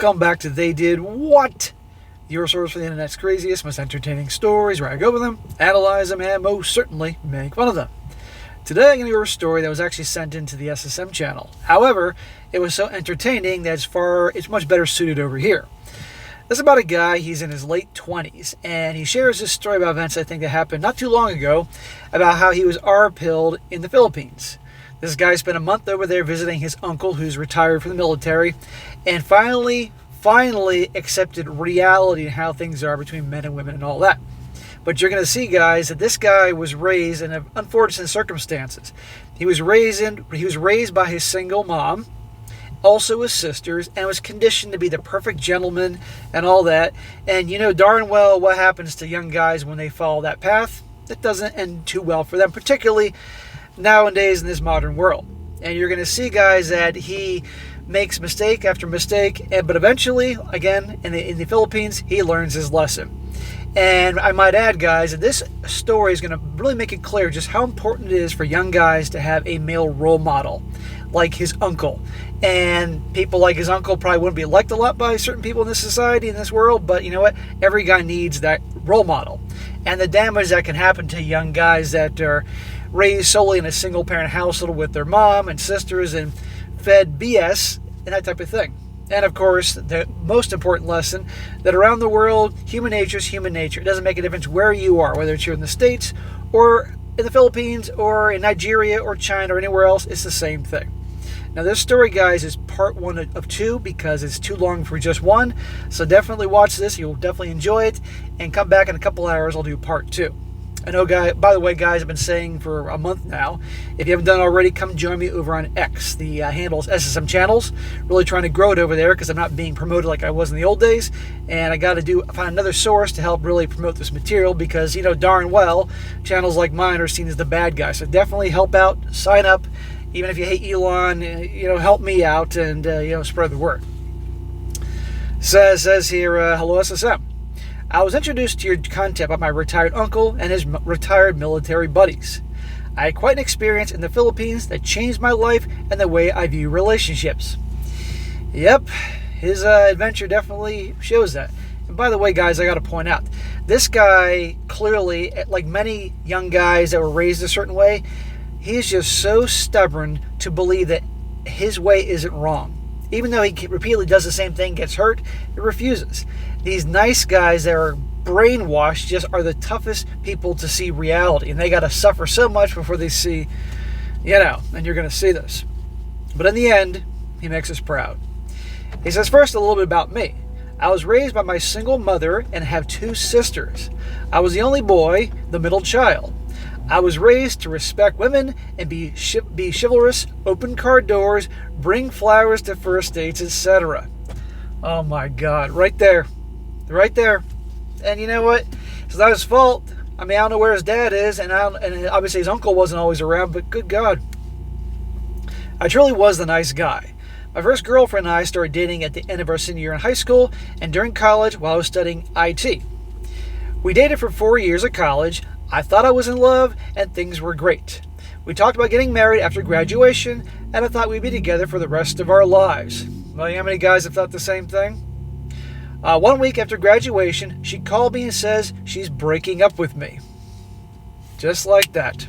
Welcome back to They Did What? Your source for the internet's craziest, most entertaining stories, where I go over them, analyze them, and most certainly make fun of them. Today I'm going to go over a story that was actually sent into the SSM channel. However, it was so entertaining that it's much better suited over here. This is about a guy, he's in his late 20s, and he shares this story about events I think that happened not too long ago, about how he was R-pilled in the Philippines. This guy spent a month over there visiting his uncle who's retired from the military, and finally accepted reality and how things are between men and women and all that. But you're going to see, guys, that this guy was raised in unfortunate circumstances. He was raised by his single mom, also his sisters, and was conditioned to be the perfect gentleman and all that. And you know darn well what happens to young guys when they follow that path. It doesn't end too well for them, particularly nowadays in this modern world. And you're going to see, guys, that he makes mistake after mistake, but eventually, again, in the Philippines, he learns his lesson. And I might add, guys, that this story is going to really make it clear just how important it is for young guys to have a male role model, like his uncle. And people like his uncle probably wouldn't be liked a lot by certain people in this society, in this world, but you know what? Every guy needs that role model. And the damage that can happen to young guys that are raised solely in a single-parent household with their mom and sisters and fed BS and that type of thing. And of course, the most important lesson, that around the world, human nature is human nature. It doesn't make a difference where you are, whether it's here in the States or in the Philippines or in Nigeria or China or anywhere else, it's the same thing. Now this story, guys, is part one of two because it's too long for just one. So definitely watch this. You'll definitely enjoy it. And come back in a couple hours, I'll do part two. I know, by the way, guys, I've been saying for a month now, if you haven't done it already, come join me over on X. The handle is SSM Channels. Really trying to grow it over there because I'm not being promoted like I was in the old days. And I got to find another source to help really promote this material because, you know, darn well, channels like mine are seen as the bad guys. So definitely help out, sign up. Even if you hate Elon, you know, help me out and, you know, spread the word. Says here, hello, SSM. I was introduced to your content by my retired uncle and his retired military buddies. I had quite an experience in the Philippines that changed my life and the way I view relationships. Yep, his adventure definitely shows that. And by the way, guys, I got to point out, this guy clearly, like many young guys that were raised a certain way, he's just so stubborn to believe that his way isn't wrong. Even though he repeatedly does the same thing, gets hurt, he refuses. These nice guys that are brainwashed just are the toughest people to see reality. And they got to suffer so much before they see, you know, and you're going to see this. But in the end, he makes us proud. He says, first, a little bit about me. I was raised by my single mother and have two sisters. I was the only boy, the middle child. I was raised to respect women and be chivalrous, open car doors, bring flowers to first dates, etc. Oh my God, right there. Right there. And you know what? It's not his fault. I mean, I don't know where his dad is, and obviously his uncle wasn't always around, but good God. I truly was the nice guy. My first girlfriend and I started dating at the end of our senior year in high school and during college while I was studying IT. We dated for 4 years at college. I thought I was in love, and things were great. We talked about getting married after graduation, and I thought we'd be together for the rest of our lives. Well, you know how many guys have thought the same thing? 1 week after graduation, she called me and says she's breaking up with me. Just like that.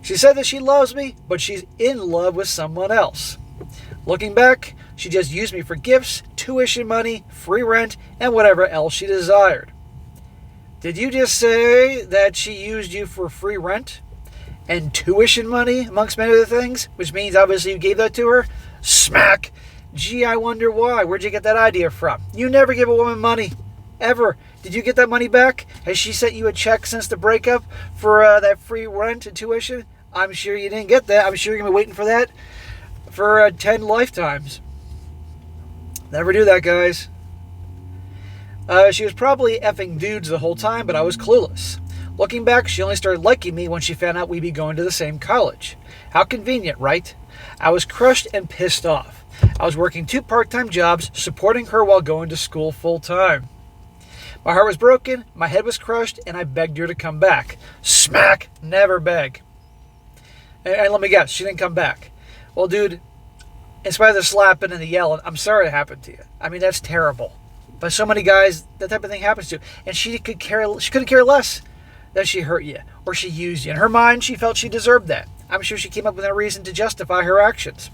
She said that she loves me, but she's in love with someone else. Looking back, she just used me for gifts, tuition money, free rent, and whatever else she desired. Did you just say that she used you for free rent and tuition money, amongst many other things? Which means, obviously, you gave that to her? Smack! Gee, I wonder why. Where'd you get that idea from? You never give a woman money. Ever. Did you get that money back? Has she sent you a check since the breakup for that free rent and tuition? I'm sure you didn't get that. I'm sure you're going to be waiting for that for 10 lifetimes. Never do that, guys. She was probably effing dudes the whole time, but I was clueless. Looking back, she only started liking me when she found out we'd be going to the same college. How convenient, right? I was crushed and pissed off. I was working 2 part-time jobs, supporting her while going to school full-time. My heart was broken, my head was crushed, and I begged her to come back. Smack! Never beg. And let me guess, she didn't come back. Well, dude, In spite of the slapping and the yelling, I'm sorry it happened to you. I mean, that's terrible. But so many guys, that type of thing happens to. And she couldn't care less that she hurt you or she used you. In her mind, she felt she deserved that. I'm sure she came up with a reason to justify her actions.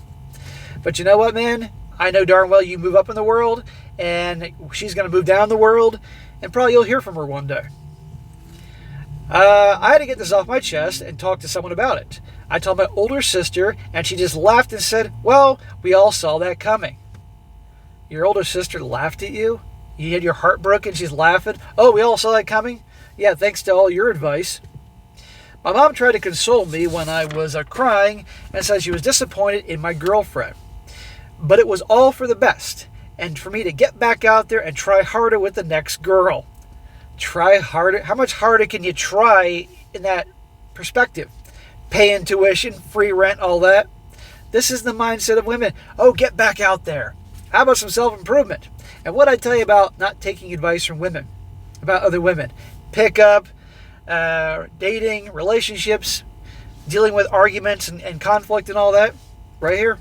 But you know what, man? I know darn well you move up in the world, and she's going to move down the world, and probably you'll hear from her one day. I had to get this off my chest and talk to someone about it. I told my older sister, and she just laughed and said, well, we all saw that coming. Your older sister laughed at you? You had your heart broken, she's laughing? Oh, we all saw that coming? Yeah, thanks to all your advice. My mom tried to console me when I was crying and said she was disappointed in my girlfriend. But it was all for the best, and for me to get back out there and try harder with the next girl. Try harder? How much harder can you try in that perspective? Paying tuition, free rent, all that. This is the mindset of women. Oh, get back out there. How about some self-improvement? And what I tell you about not taking advice from women, about other women. Pickup, dating, relationships, dealing with arguments and conflict and all that. Right here.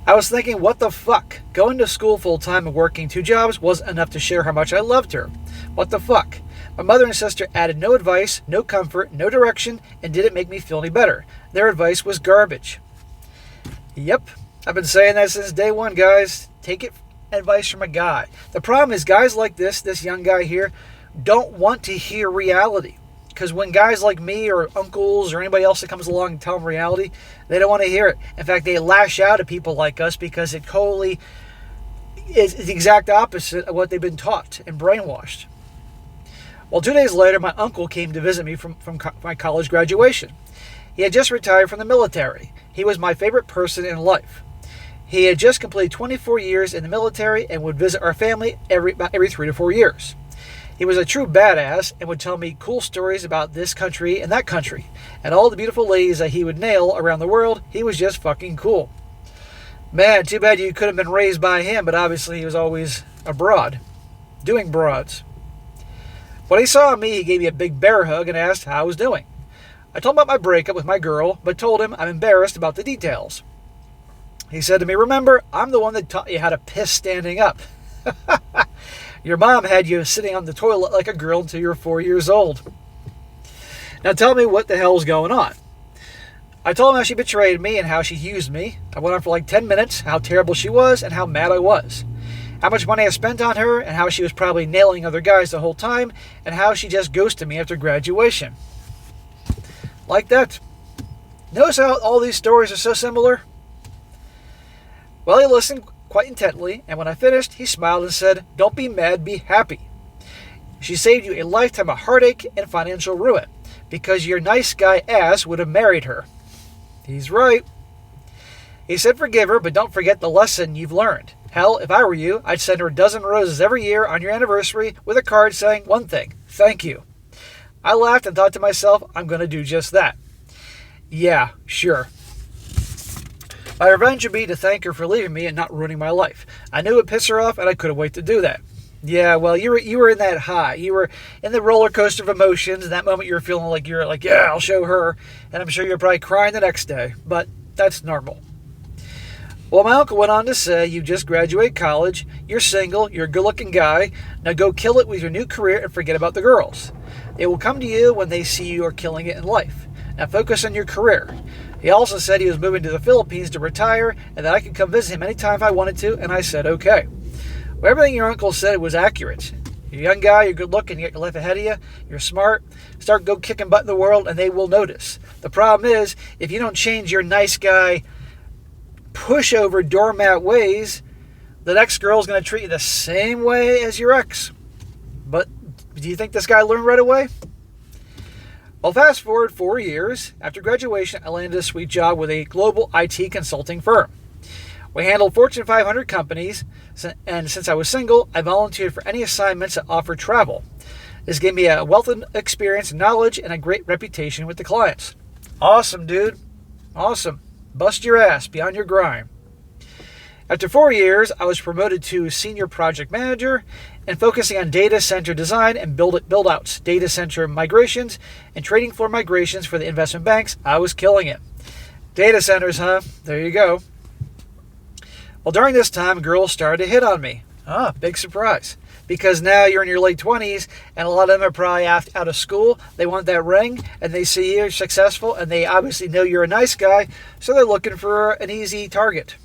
I was thinking, what the fuck? Going to school full-time and working 2 jobs wasn't enough to share how much I loved her. What the fuck? My mother and sister added no advice, no comfort, no direction, and didn't make me feel any better. Their advice was garbage. Yep, I've been saying that since day one, guys. Take advice from a guy. The problem is guys like this young guy here, don't want to hear reality. Because when guys like me or uncles or anybody else that comes along and tell them reality, they don't want to hear it. In fact, they lash out at people like us because it totally is the exact opposite of what they've been taught and brainwashed. Well, 2 days later, my uncle came to visit me from my college graduation. He had just retired from the military. He was my favorite person in life. He had just completed 24 years in the military and would visit our family every 3 to 4 years. He was a true badass and would tell me cool stories about this country and that country. And all the beautiful ladies that he would nail around the world, he was just fucking cool. Man, too bad you could have been raised by him, but obviously he was always abroad, doing broads. When he saw me, he gave me a big bear hug and asked how I was doing. I told him about my breakup with my girl, but told him I'm embarrassed about the details. He said to me, remember, I'm the one that taught you how to piss standing up. Your mom had you sitting on the toilet like a girl until you were 4 years old. Now tell me what the hell's going on. I told him how she betrayed me and how she used me. I went on for like 10 minutes, how terrible she was and how mad I was. How much money I spent on her and how she was probably nailing other guys the whole time and how she just ghosted me after graduation. Like that. Notice how all these stories are so similar? Well, he listened quite intently, and when I finished, he smiled and said, don't be mad, be happy. She saved you a lifetime of heartache and financial ruin because your nice guy ass would have married her. He's right. He said forgive her, but don't forget the lesson you've learned. Hell, if I were you, I'd send her a dozen roses every year on your anniversary with a card saying one thing, thank you. I laughed and thought to myself, I'm going to do just that. Yeah, sure. My revenge would be to thank her for leaving me and not ruining my life. I knew it would piss her off, and I couldn't wait to do that. Yeah, well, you were in that high. You were in the roller coaster of emotions. In that moment, you were feeling like yeah, I'll show her. And I'm sure you're probably crying the next day. But that's normal. Well, my uncle went on to say, you just graduated college, you're single, you're a good-looking guy. Now go kill it with your new career and forget about the girls. They will come to you when they see you are killing it in life. Now focus on your career. He also said he was moving to the Philippines to retire and that I could come visit him anytime if I wanted to, and I said okay. Well, everything your uncle said was accurate. You're a young guy, you're good looking, you got your life ahead of you, you're smart. Go kicking butt in the world and they will notice. The problem is, if you don't change your nice guy, pushover doormat ways, the next girl's going to treat you the same way as your ex. But do you think this guy learned right away? Well, fast forward 4 years. After graduation, I landed a sweet job with a global IT consulting firm. We handled Fortune 500 companies, and since I was single, I volunteered for any assignments that offered travel. This gave me a wealth of experience and knowledge and a great reputation with the clients. Awesome, dude. Awesome. Bust your ass, be on your grind. After 4 years, I was promoted to senior project manager and focusing on data center design and build-outs, data center migrations, and trading floor migrations for the investment banks. I was killing it. Data centers, huh? There you go. Well, during this time, girls started to hit on me. Big surprise. Because now you're in your late 20s, and a lot of them are probably out of school. They want that ring, and they see you're successful, and they obviously know you're a nice guy, so they're looking for an easy target.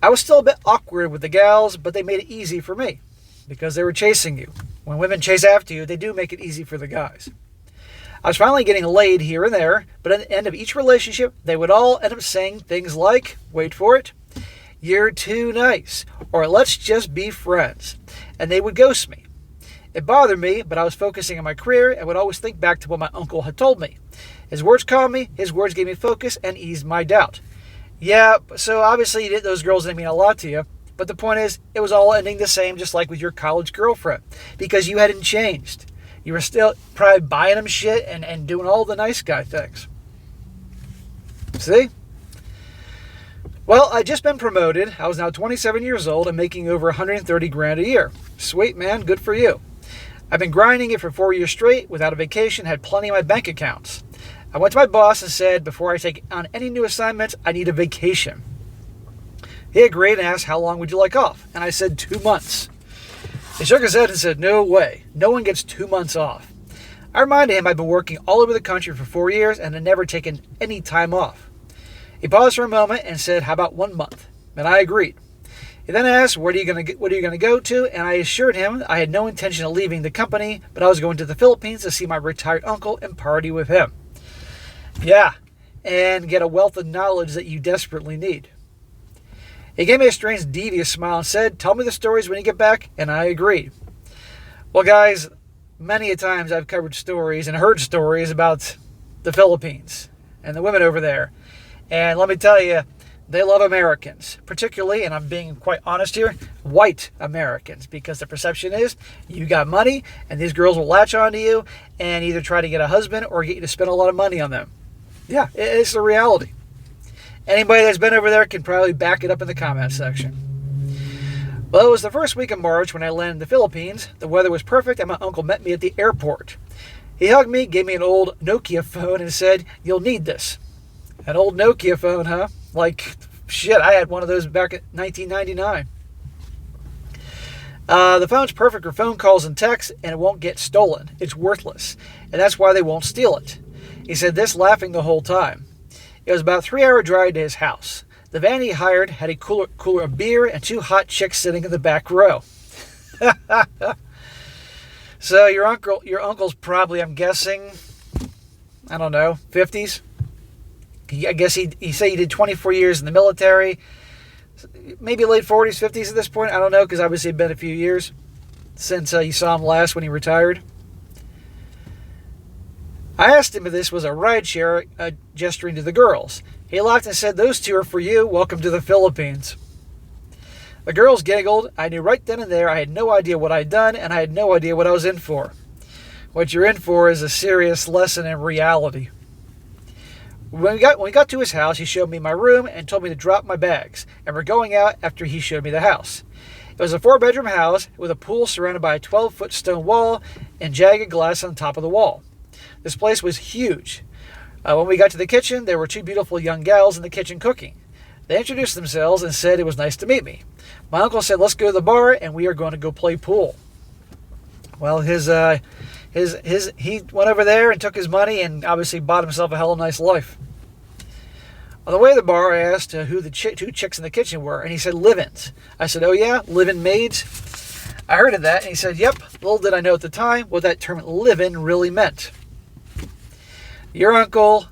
I was still a bit awkward with the gals, but they made it easy for me because they were chasing you. When women chase after you, they do make it easy for the guys. I was finally getting laid here and there, but at the end of each relationship, they would all end up saying things like, wait for it, "You're too nice," or "Let's just be friends," and they would ghost me. It bothered me, but I was focusing on my career and would always think back to what my uncle had told me. His words calmed me, his words gave me focus, and eased my doubt. Yeah, so obviously those girls didn't mean a lot to you, but the point is, it was all ending the same, just like with your college girlfriend, because you hadn't changed. You were still probably buying them shit and doing all the nice guy things. See? Well, I'd just been promoted. I was now 27 years old and making over 130 grand a year. Sweet, man. Good for you. I've been grinding it for 4 years straight without a vacation, had plenty in my bank accounts. I went to my boss and said, before I take on any new assignments, I need a vacation. He agreed and asked, how long would you like off? And I said, 2 months. He shook his head and said, no way. No one gets 2 months off. I reminded him I'd been working all over the country for 4 years and had never taken any time off. He paused for a moment and said, how about 1 month? And I agreed. He then asked, what are you going to go to? And I assured him I had no intention of leaving the company, but I was going to the Philippines to see my retired uncle and party with him. Yeah, and get a wealth of knowledge that you desperately need. He gave me a strange, devious smile and said, tell me the stories when you get back, and I agreed. Well, guys, many a times I've covered stories and heard stories about the Philippines and the women over there. And let me tell you, they love Americans, particularly, and I'm being quite honest here, white Americans, because the perception is you got money and these girls will latch onto you and either try to get a husband or get you to spend a lot of money on them. Yeah, it's the reality. Anybody that's been over there can probably back it up in the comment section. Well, it was the first week of March when I landed in the Philippines. The weather was perfect and my uncle met me at the airport. He hugged me, gave me an old Nokia phone and said, you'll need this. An old Nokia phone, huh? Like, shit, I had one of those back in 1999. The phone's perfect for phone calls and texts, and it won't get stolen. It's worthless, and that's why they won't steal it. He said this laughing the whole time. It was about a 3-hour drive to his house. The van he hired had a cooler of beer and 2 hot chicks sitting in the back row. So your uncle's probably, I'm guessing, I don't know, 50s. I guess he said he did 24 years in the military, maybe late 40s, 50s at this point. I don't know, because obviously it's been a few years since you saw him last when he retired. I asked him if this was a rideshare, gesturing to the girls. He laughed and said, those 2 are for you. Welcome to the Philippines. The girls giggled. I knew right then and there I had no idea what I'd done, and I had no idea what I was in for. What you're in for is a serious lesson in reality. When we got to his house, he showed me my room and told me to drop my bags, and we're going out after he showed me the house. It was a 4-bedroom house with a pool surrounded by a 12-foot stone wall and jagged glass on top of the wall. This place was huge. When we got to the kitchen, there were 2 beautiful young gals in the kitchen cooking. They introduced themselves and said it was nice to meet me. My uncle said, let's go to the bar, and we are going to go play pool. Well, he went over there and took his money and obviously bought himself a hell of a nice life. On the way to the bar, I asked who the 2 chicks in the kitchen were, and he said live-ins. I said, oh yeah, live-in maids? I heard of that, and he said, yep. Little did I know at the time what that term live-in really meant. Your uncle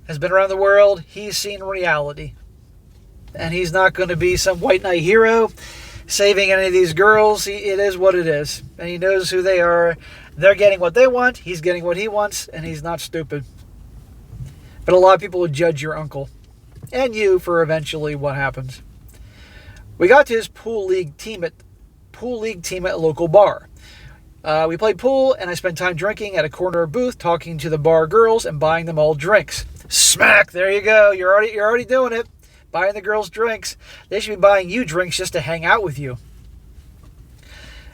has been around the world. He's seen reality. And he's not going to be some white knight hero saving any of these girls. It is what it is. And he knows who they are. They're getting what they want. He's getting what he wants. And he's not stupid. But a lot of people would judge your uncle. And you for eventually what happens. We got to his pool league team at a local bar. We played pool, and I spent time drinking at a corner booth, talking to the bar girls and buying them all drinks. Smack! There you go. You're already doing it. Buying the girls drinks. They should be buying you drinks just to hang out with you.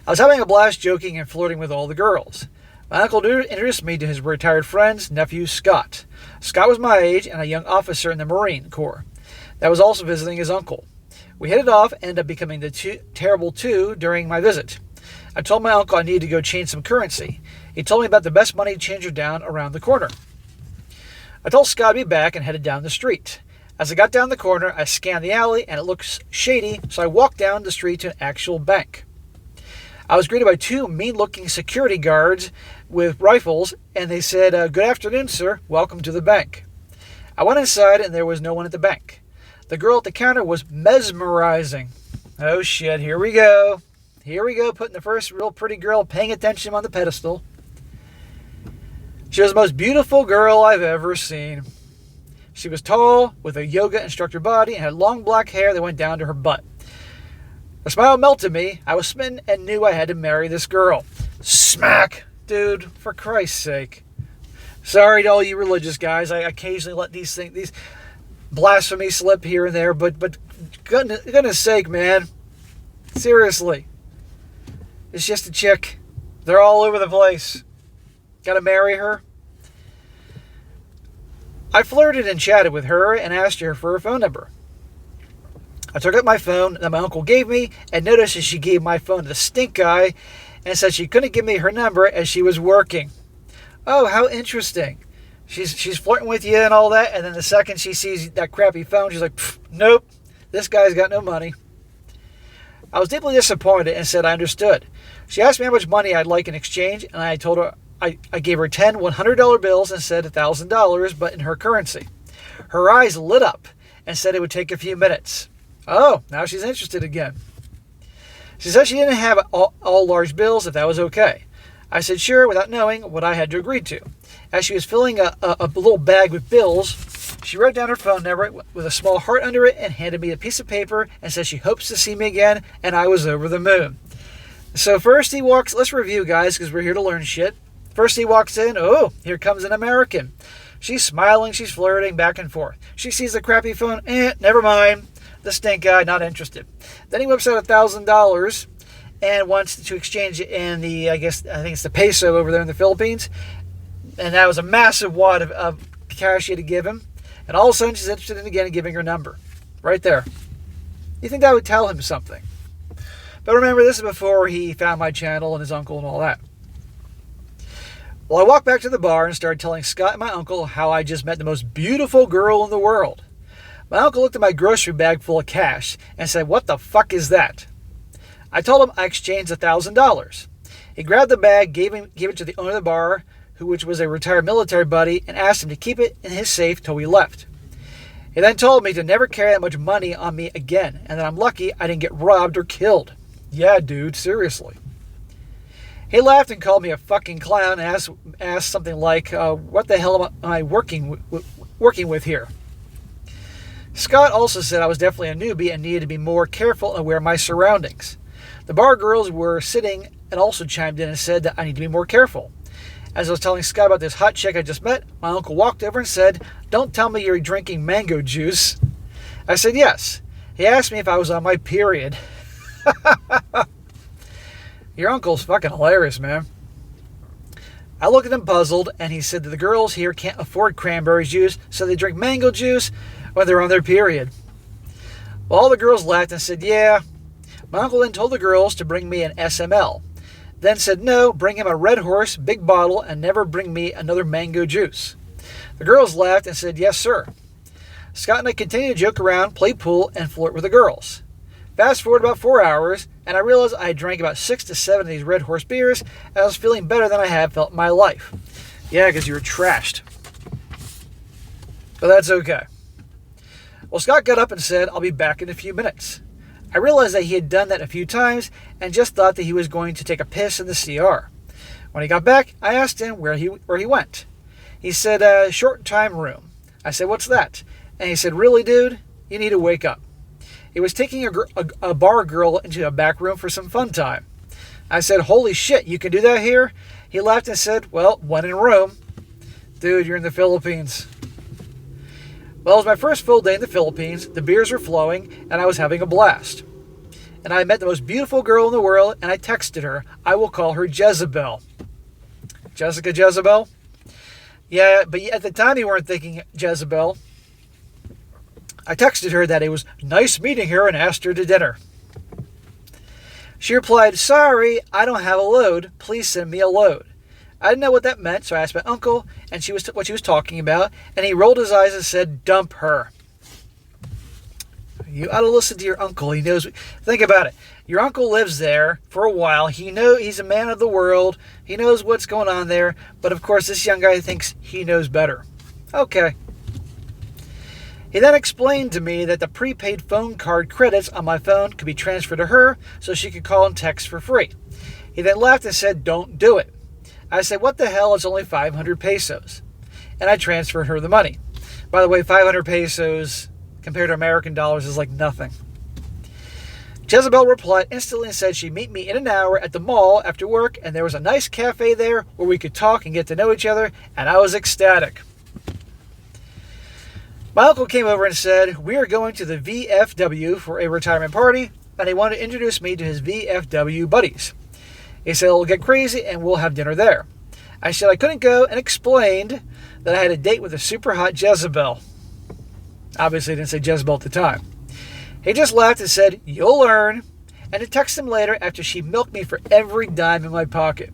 I was having a blast joking and flirting with all the girls. My uncle introduced me to his retired friend's nephew, Scott. Scott was my age and a young officer in the Marine Corps that was also visiting his uncle. We hit it off and ended up becoming the terrible two during my visit. I told my uncle I needed to go change some currency. He told me about the best money changer down around the corner. I told Scott to be back and headed down the street. As I got down the corner, I scanned the alley and it looks shady, so I walked down the street to an actual bank. I was greeted by two mean-looking security guards with rifles, and they said, "Good afternoon, sir. Welcome to the bank." I went inside, and there was no one at the bank. The girl at the counter was mesmerizing. Oh, shit. Here we go. Here we go, putting the first real pretty girl paying attention on the pedestal. She was the most beautiful girl I've ever seen. She was tall, with a yoga instructor body, and had long black hair that went down to her butt. Her smile melted me. I was smitten and knew I had to marry this girl. Smack! Dude, for Christ's sake. Sorry to all you religious guys. I occasionally let these blasphemy slip here and there, but goodness sake, man. Seriously. It's just a chick. They're all over the place. Gotta marry her. I flirted and chatted with her and asked her for her phone number. I took up my phone that my uncle gave me and noticed that she gave my phone to the stink guy and said she couldn't give me her number as she was working. Oh, how interesting. She's flirting with you and all that, and then the second she sees that crappy phone, she's like, nope, this guy's got no money. I was deeply disappointed and said I understood. She asked me how much money I'd like in exchange, and I told her I gave her 10 $100 bills and said $1,000, but in her currency. Her eyes lit up and said it would take a few minutes. Oh, now she's interested again. She said she didn't have all large bills, if that was okay. I said sure, without knowing what I had to agree to. As she was filling a little bag with bills, she wrote down her phone number with a small heart under it and handed me a piece of paper and said she hopes to see me again, and I was over the moon. So first he walks, let's review guys, because we're here to learn shit. First he walks in, oh, here comes an American. She's smiling, she's flirting, back and forth. She sees the crappy phone, never mind. The stink guy, not interested. Then he whips out $1,000 and wants to exchange it in I think it's the peso over there in the Philippines. And that was a massive wad of cash he had to give him. And all of a sudden she's interested in again giving her number. Right there. You think that would tell him something? But remember, this is before he found my channel and his uncle and all that. Well, I walked back to the bar and started telling Scott and my uncle how I just met the most beautiful girl in the world. My uncle looked at my grocery bag full of cash and said, "What the fuck is that?" I told him I exchanged $1,000. He grabbed the bag, gave it to the owner of the bar, which was a retired military buddy, and asked him to keep it in his safe till we left. He then told me to never carry that much money on me again, and that I'm lucky I didn't get robbed or killed. Yeah, dude, seriously. He laughed and called me a fucking clown and asked something like, what the hell am I working with here? Scott also said I was definitely a newbie and needed to be more careful and aware of my surroundings. The bar girls were sitting and also chimed in and said that I need to be more careful. As I was telling Scott about this hot chick I just met, my uncle walked over and said, "Don't tell me you're drinking mango juice." I said yes. He asked me if I was on my period. Your uncle's fucking hilarious, man. I looked at him puzzled, and he said that the girls here can't afford cranberry juice, so they drink mango juice when they're on their period. Well, all the girls laughed and said, yeah. My uncle then told the girls to bring me an SML. Then said, no, bring him a Red Horse, big bottle, and never bring me another mango juice. The girls laughed and said, yes, sir. Scott and I continued to joke around, play pool, and flirt with the girls. Fast forward about 4 hours, and I realized I had drank about 6 to 7 of these Red Horse beers, and I was feeling better than I had felt in my life. Yeah, because you were trashed. But that's okay. Well, Scott got up and said, I'll be back in a few minutes. I realized that he had done that a few times and just thought that he was going to take a piss in the CR. When he got back, I asked him where he went. He said, short time room. I said, what's that? And he said, really, dude? You need to wake up. He was taking a bar girl into a back room for some fun time. I said, holy shit, you can do that here? He laughed and said, well, one in Rome. Dude, you're in the Philippines. Well, it was my first full day in the Philippines. The beers were flowing, and I was having a blast. And I met the most beautiful girl in the world, and I texted her. I will call her Jezebel. Jessica Jezebel. Yeah, but at the time you weren't thinking Jezebel. I texted her that it was nice meeting her and asked her to dinner. She replied, sorry, I don't have a load. Please send me a load. I didn't know what that meant, so I asked my uncle and what she was talking about, and he rolled his eyes and said, dump her. You ought to listen to your uncle. He knows. Think about it. Your uncle lives there for a while. He's a man of the world. He knows what's going on there. But of course, this young guy thinks he knows better. Okay. He then explained to me that the prepaid phone card credits on my phone could be transferred to her so she could call and text for free. He then laughed and said, don't do it. I said, what the hell? It's only 500 pesos. And I transferred her the money. By the way, 500 pesos compared to American dollars is like nothing. Jezebel replied instantly and said she'd meet me in an hour at the mall after work, and there was a nice cafe there where we could talk and get to know each other, and I was ecstatic. My uncle came over and said, we are going to the VFW for a retirement party, and he wanted to introduce me to his VFW buddies. He said it'll get crazy and we'll have dinner there. I said I couldn't go and explained that I had a date with a super hot Jezebel. Obviously, I didn't say Jezebel at the time. He just laughed and said, you'll learn, and to text him later after she milked me for every dime in my pocket.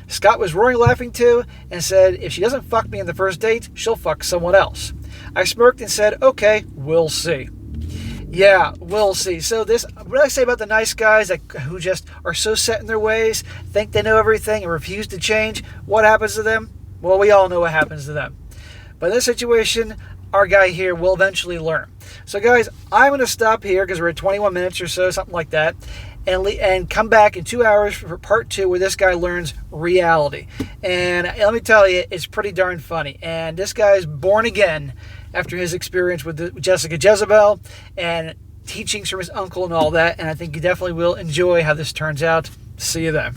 Scott was roaring laughing too and said if she doesn't fuck me in the first date, she'll fuck someone else. I smirked and said, okay, we'll see. Yeah, we'll see. So what I say about the nice guys who just are so set in their ways, think they know everything and refuse to change, what happens to them? Well, we all know what happens to them. But in this situation, our guy here will eventually learn. So guys, I'm going to stop here because we're at 21 minutes or so, something like that, and come back in 2 hours for part 2 where this guy learns reality. And let me tell you, it's pretty darn funny. And this guy's born again after his experience with Jessica Jezebel and teachings from his uncle and all that. And I think you definitely will enjoy how this turns out. See you then.